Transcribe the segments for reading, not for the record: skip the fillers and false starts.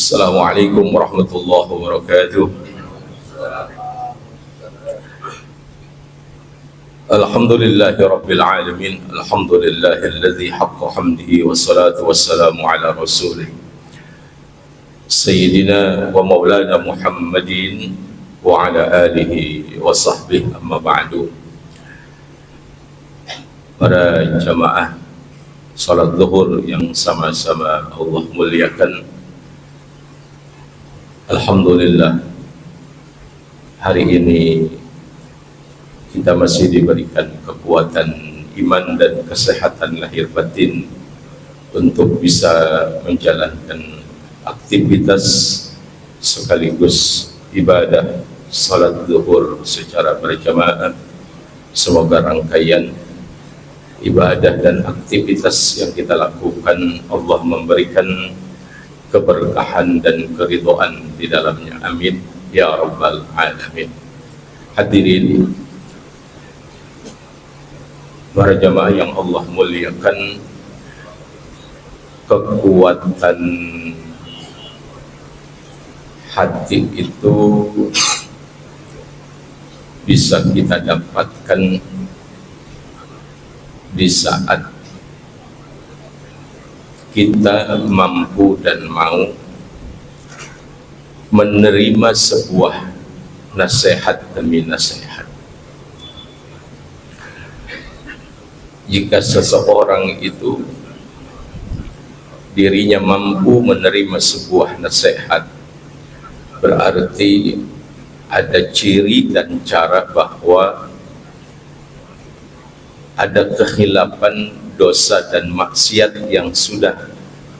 Assalamualaikum warahmatullahi wabarakatuh. Alhamdulillahi rabbil alamin. Alhamdulillahilladzi haqqa hamdihi wassalatu wassalamu ala rasulih Sayyidina wa maulana Muhammadin wa ala alihi wa sahbihi, amma ba'du. Para jamaah salat zuhur yang sama-sama Allah muliakan, alhamdulillah hari ini kita masih diberikan kekuatan iman dan kesehatan lahir batin untuk bisa menjalankan aktivitas sekaligus ibadah salat zuhur secara berjamaah. Semoga rangkaian ibadah dan aktivitas yang kita lakukan Allah memberikan keberkahan dan keridhaan di dalamnya, amin ya rabbal alamin. Hadirin para jamaah yang Allah muliakan, kekuatan hati itu bisa kita dapatkan di saat kita mampu dan mau menerima sebuah nasihat demi nasihat. Jika seseorang itu dirinya mampu menerima sebuah nasihat, berarti ada ciri dan cara bahwa ada kekhilafan, dosa dan maksiat yang sudah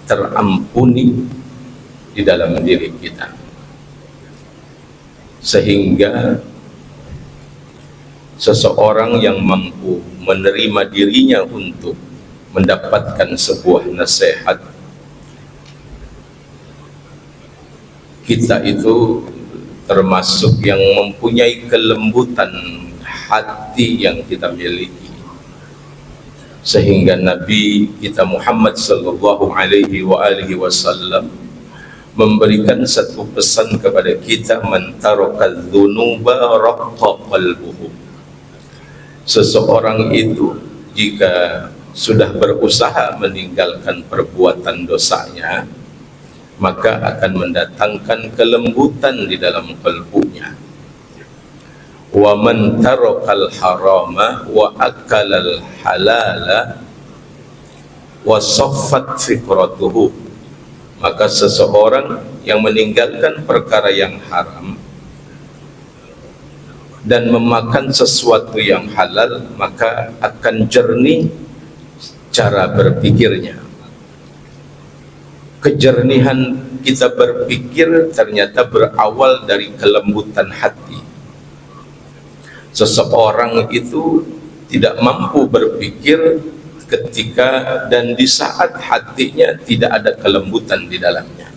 terampuni di dalam diri kita, sehingga seseorang yang mampu menerima dirinya untuk mendapatkan sebuah nasihat, kita itu termasuk yang mempunyai kelembutan hati yang kita miliki, sehingga Nabi kita Muhammad sallallahu alaihi wasallam memberikan satu pesan kepada kita, man tarakal dzunuba raqqa qalbuhu. Seseorang itu jika sudah berusaha meninggalkan perbuatan dosanya, maka akan mendatangkan kelembutan di dalam kalbunya. Wa man tarakal harama wa akalal halala wa saffat fikratuhu. Maka seseorang yang meninggalkan perkara yang haram dan memakan sesuatu yang halal, maka akan jernih cara berpikirnya. Kejernihan kita berpikir ternyata berawal dari kelembutan hati. Seseorang itu tidak mampu berpikir ketika dan di saat hatinya tidak ada kelembutan di dalamnya.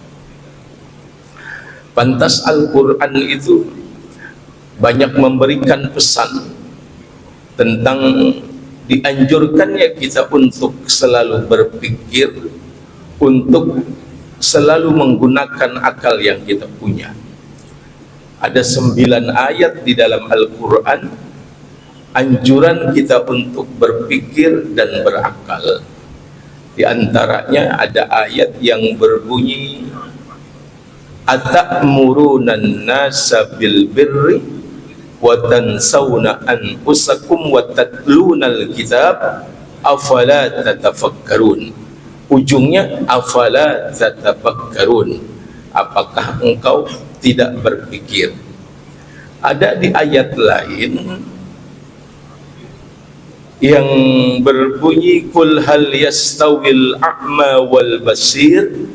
Pantas Al-Quran itu banyak memberikan pesan tentang dianjurkannya kita untuk selalu berpikir, untuk selalu menggunakan akal yang kita punya. Ada 9 ayat di dalam Al-Quran anjuran kita untuk berpikir dan berakal. Di antaranya ada ayat yang berbunyi, atamuruna nasa bil birri wa tansawna anfusakum wa tatlunal kitab afala tatafakkarun. Ujungnya afala tatafakkarun, apakah engkau tidak berpikir. Ada di ayat lain yang berbunyi, kul hal yastawil a'ma wal basir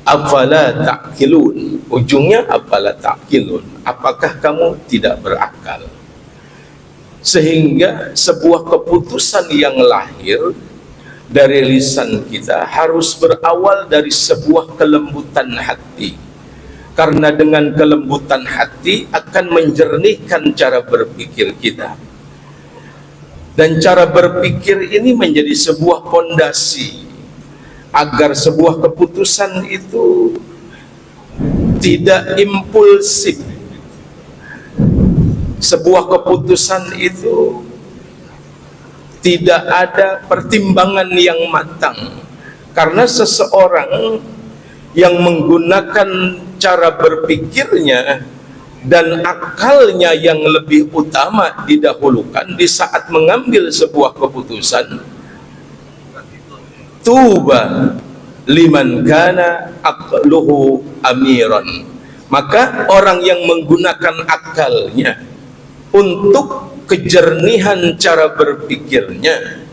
afala ta'qilun. Ujungnya afala ta'qilun, apakah kamu tidak berakal. Sehingga sebuah keputusan yang lahir dari lisan kita harus berawal dari sebuah kelembutan hati, karena dengan kelembutan hati akan menjernihkan cara berpikir kita. Dan cara berpikir ini menjadi sebuah pondasi agar sebuah keputusan itu tidak impulsif, sebuah keputusan itu tidak ada pertimbangan yang matang. Karena seseorang yang menggunakan cara berpikirnya dan akalnya yang lebih utama didahulukan di saat mengambil sebuah keputusan, tuba liman kana aqluhu amiran, maka orang yang menggunakan akalnya untuk kejernihan cara berpikirnya,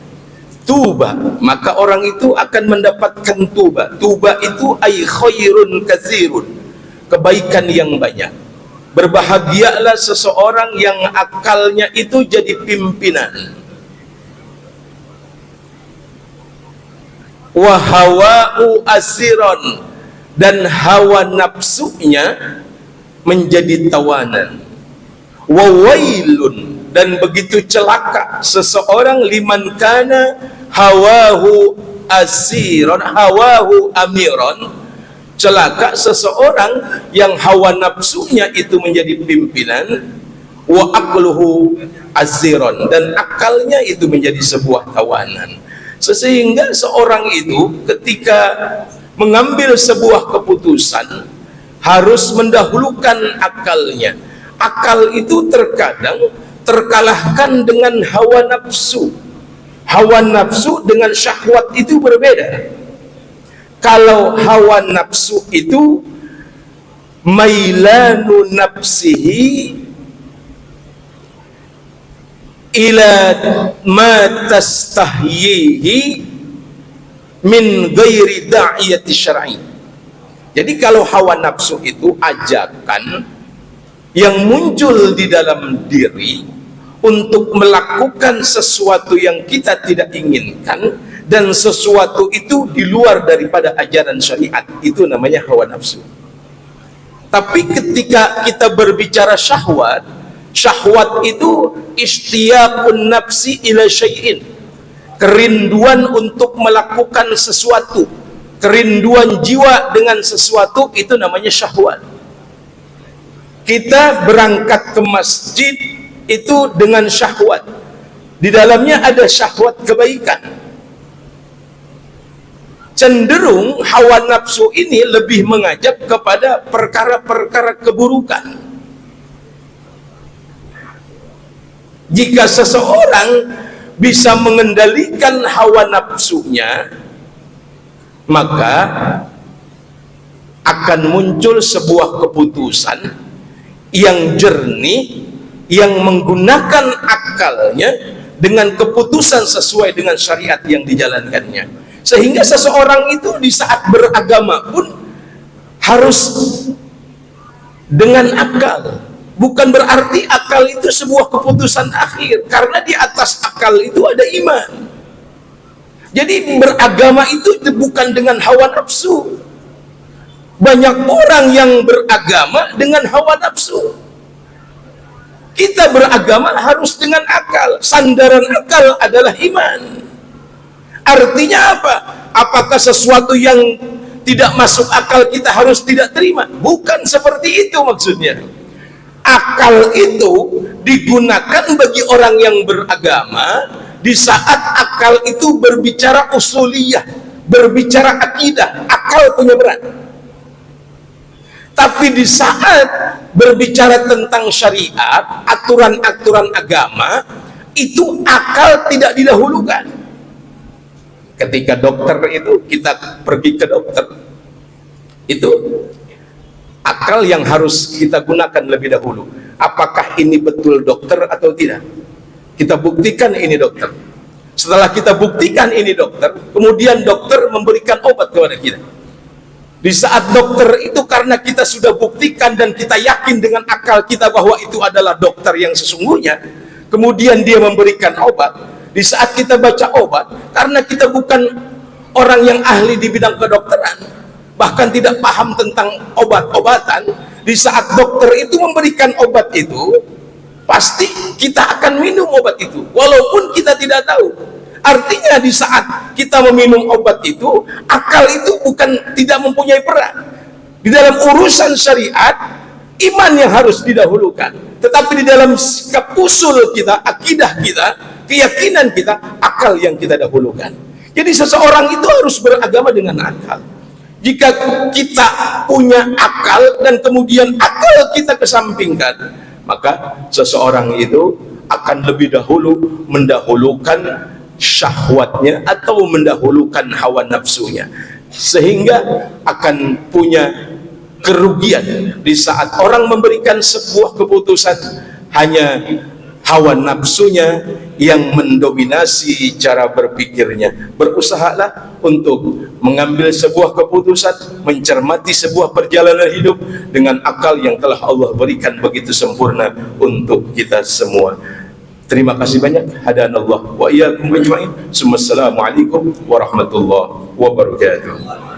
tuba, maka orang itu akan mendapatkan tuba. Tuba itu ay khairun katsirun, kebaikan yang banyak. Berbahagialah seseorang yang akalnya itu jadi pimpinan. Wa hawa'u asiron, dan hawa nafsunya menjadi tawanan. Wa wailun, dan begitu celaka seseorang liman kana hawahu asiron, hawahu amiron, celaka seseorang yang hawa nafsunya itu menjadi pimpinan, wa aqluhu asiron, dan akalnya itu menjadi sebuah tawanan. Sehingga seorang itu ketika mengambil sebuah keputusan harus mendahulukan akalnya. Akal itu terkadang terkalahkan dengan hawa nafsu. Hawa nafsu dengan syahwat itu berbeda. Kalau hawa nafsu itu mailanu nafsihi ila ma tastahyihi min ghairi da'iyati syar'i. Jadi kalau hawa nafsu itu ajakan yang muncul di dalam diri untuk melakukan sesuatu yang kita tidak inginkan, dan sesuatu itu di luar daripada ajaran syariat, itu namanya hawa nafsu. Tapi ketika kita berbicara syahwat, syahwat itu ishtiyaqun nafsi ila syai'in, kerinduan untuk melakukan sesuatu, kerinduan jiwa dengan sesuatu, itu namanya syahwat. Kita berangkat ke masjid itu dengan syahwat, di dalamnya ada syahwat kebaikan. Cenderung hawa nafsu ini lebih mengajak kepada perkara-perkara keburukan. Jika seseorang bisa mengendalikan hawa nafsunya, maka akan muncul sebuah keputusan yang jernih, yang menggunakan akalnya dengan keputusan sesuai dengan syariat yang dijalankannya. Sehingga seseorang itu di saat beragama pun harus dengan akal. Bukan berarti akal itu sebuah keputusan akhir, karena di atas akal itu ada iman. Jadi beragama itu bukan dengan hawa nafsu. Banyak orang yang beragama dengan hawa nafsu. Kita beragama harus dengan akal. Sandaran akal adalah iman. Artinya apa? Apakah sesuatu yang tidak masuk akal kita harus tidak terima? Bukan seperti itu maksudnya. Akal itu digunakan bagi orang yang beragama di saat akal itu berbicara usuliyah, berbicara akidah. Akal punya berat. Tapi di saat berbicara tentang syariat, aturan-aturan agama, itu akal tidak didahulukan. Ketika dokter itu, kita pergi ke dokter, itu akal yang harus kita gunakan lebih dahulu. Apakah ini betul dokter atau tidak? Kita buktikan ini dokter. Setelah kita buktikan ini dokter, kemudian dokter memberikan obat kepada kita. Di saat dokter itu, karena kita sudah buktikan dan kita yakin dengan akal kita bahwa itu adalah dokter yang sesungguhnya, kemudian dia memberikan obat. Di saat kita baca obat, karena kita bukan orang yang ahli di bidang kedokteran, bahkan tidak paham tentang obat-obatan, di saat dokter itu memberikan obat itu, pasti kita akan minum obat itu walaupun kita tidak tahu Artinya di saat kita meminum obat itu, akal itu bukan tidak mempunyai peran. Di dalam urusan syariat, iman yang harus didahulukan. Tetapi di dalam sikap usul kita, akidah kita, keyakinan kita, akal yang kita dahulukan. Jadi seseorang itu harus beragama dengan akal. Jika kita punya akal dan kemudian akal kita kesampingkan, maka seseorang itu akan lebih dahulu mendahulukan syahwatnya atau mendahulukan hawa nafsunya, sehingga akan punya kerugian di saat orang memberikan sebuah keputusan hanya hawa nafsunya yang mendominasi cara berpikirnya. Berusahalah untuk mengambil sebuah keputusan, mencermati sebuah perjalanan hidup dengan akal yang telah Allah berikan begitu sempurna untuk kita semua. Terima kasih banyak. Hadanallah wa iyyakum ajma'in. Assalamualaikum warahmatullahi wabarakatuh.